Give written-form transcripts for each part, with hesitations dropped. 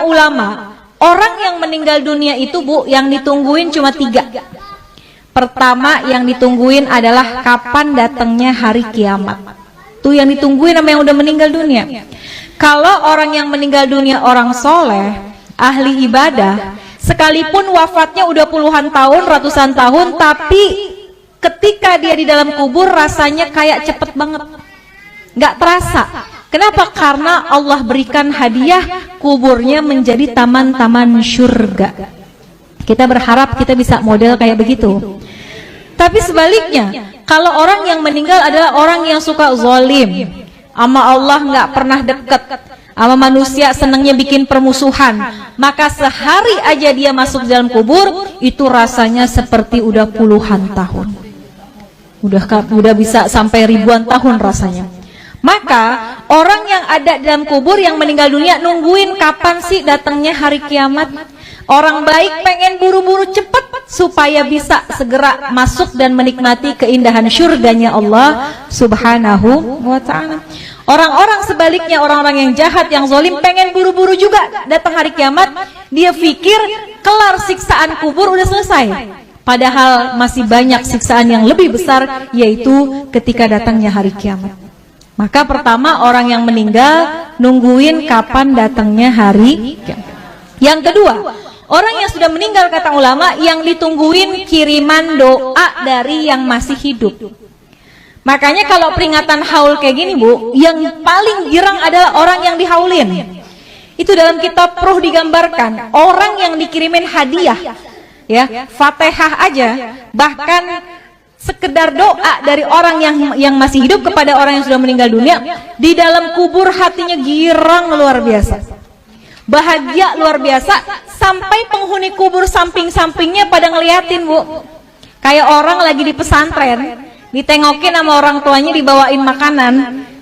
kata ulama, orang yang meninggal dunia itu Bu, yang ditungguin cuma 3. Pertama yang ditungguin adalah kapan datangnya hari kiamat. Tuh yang ditungguin sama yang udah meninggal dunia. Kalau orang yang meninggal dunia orang soleh, ahli ibadah, sekalipun wafatnya udah puluhan tahun, ratusan tahun, tapi ketika dia di dalam kubur rasanya kayak cepet banget, nggak terasa. Kenapa? Karena Allah berikan hadiah kuburnya menjadi taman-taman surga. Kita berharap kita bisa model kayak begitu. Tapi sebaliknya, kalau orang yang meninggal adalah orang yang suka zalim, sama Allah nggak pernah dekat, sama manusia senangnya bikin permusuhan, maka sehari aja dia masuk dalam kubur itu rasanya seperti udah puluhan tahun, udah bisa sampai ribuan tahun rasanya. Maka orang yang ada dalam kubur yang meninggal dunia nungguin kapan sih datangnya hari kiamat. Orang baik pengen buru-buru cepat supaya bisa segera masuk dan menikmati keindahan syurganya Allah Subhanahu wa ta'ala. Orang-orang sebaliknya, orang-orang yang jahat, yang zalim pengen buru-buru juga datang hari kiamat. Dia pikir kelar siksaan kubur udah selesai, padahal masih banyak siksaan yang lebih besar, yaitu ketika datangnya hari kiamat. Maka pertama, orang yang meninggal nungguin kapan datangnya hari kiamat. Yang kedua, orang yang sudah meninggal, kata ulama, yang ditungguin kiriman doa dari yang masih hidup. Makanya kalau peringatan haul kayak gini Bu, yang paling girang adalah orang yang dihaulin. Itu dalam kitab Ruh digambarkan, orang yang dikirimin hadiah, ya, Fatihah aja, bahkan sekedar doa dari orang yang masih hidup kepada orang yang sudah meninggal dunia, di dalam kubur hatinya girang luar biasa, bahagia luar biasa, sampai penghuni kubur samping-sampingnya pada ngeliatin Bu. Kayak orang lagi di pesantren, ditengokin sama orang tuanya dibawain makanan,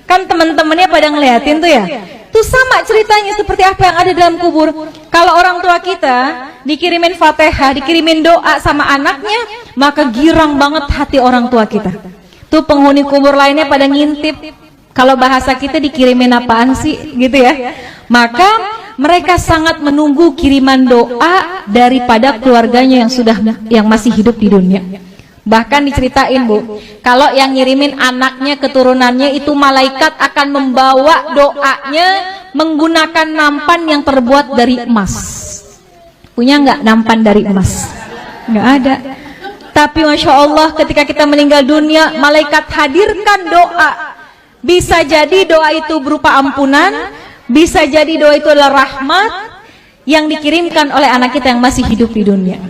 kan temen-temennya pada ngeliatin tuh ya. Tuh sama ceritanya seperti apa yang ada dalam kubur. Kalau orang tua kita dikirimin Fatihah, dikirimin doa sama anaknya, maka girang banget hati orang tua kita. Tuh penghuni kubur lainnya pada ngintip, kalau bahasa kita dikirimin apaan sih gitu ya. Maka mereka sangat menunggu kiriman doa daripada keluarganya yang masih hidup di dunia. Bahkan diceritain Bu, kalau yang ngirimin anaknya, keturunannya, itu malaikat akan membawa doanya menggunakan nampan yang terbuat dari emas. Punya nggak nampan dari emas? Nggak ada. Tapi Masya Allah, ketika kita meninggal dunia, malaikat hadirkan doa. Bisa jadi doa itu berupa ampunan, bisa jadi doa itu adalah rahmat yang dikirimkan oleh anak kita yang masih hidup di dunia.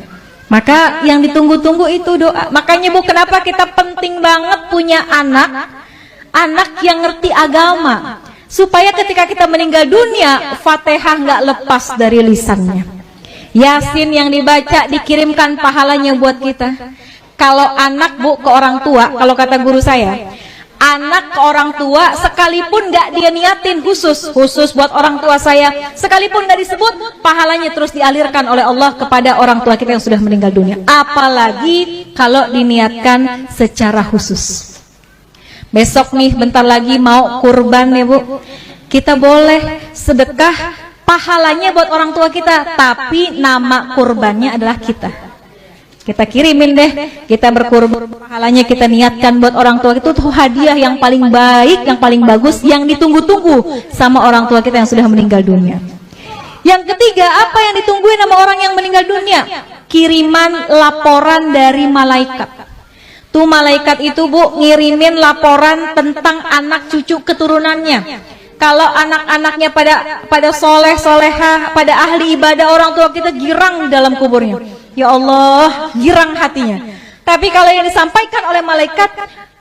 Maka yang ditunggu-tunggu itu doa. Makanya Bu, kenapa kita penting banget punya anak yang ngerti agama, supaya ketika kita meninggal dunia, Fatihah nggak lepas dari lisannya. Yasin yang dibaca dikirimkan pahalanya buat kita. Kalau anak Bu ke orang tua, kalau kata guru saya, anak ke orang tua sekalipun nggak dia niatin khusus buat orang tua saya, sekalipun nggak disebut, pahalanya terus dialirkan oleh Allah kepada orang tua kita yang sudah meninggal dunia. Apalagi kalau diniatkan secara khusus. Besok nih bentar lagi mau kurban ya Bu, kita boleh sedekah, pahalanya buat orang tua kita, tapi nama kurbannya adalah kita. Kita kirimin deh, kita berkurban, pahalanya kita niatkan buat orang tua. Itu tuh hadiah yang paling baik, yang paling bagus, yang ditunggu-tunggu sama orang tua kita yang sudah meninggal dunia. Yang ketiga, apa yang ditungguin sama orang yang meninggal dunia? Kiriman laporan dari malaikat. Tuh malaikat itu Bu ngirimin laporan tentang anak cucu keturunannya. Kalau anak-anaknya pada soleh solehah, pada ahli ibadah, orang tua kita girang dalam kuburnya. Ya Allah, girang hatinya. Tapi kalau yang disampaikan oleh malaikat,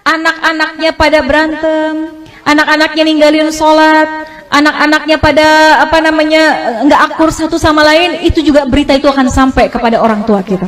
anak-anaknya pada berantem, anak-anaknya ninggalin sholat, anak-anaknya pada nggak akur satu sama lain, itu juga berita itu akan sampai kepada orang tua kita.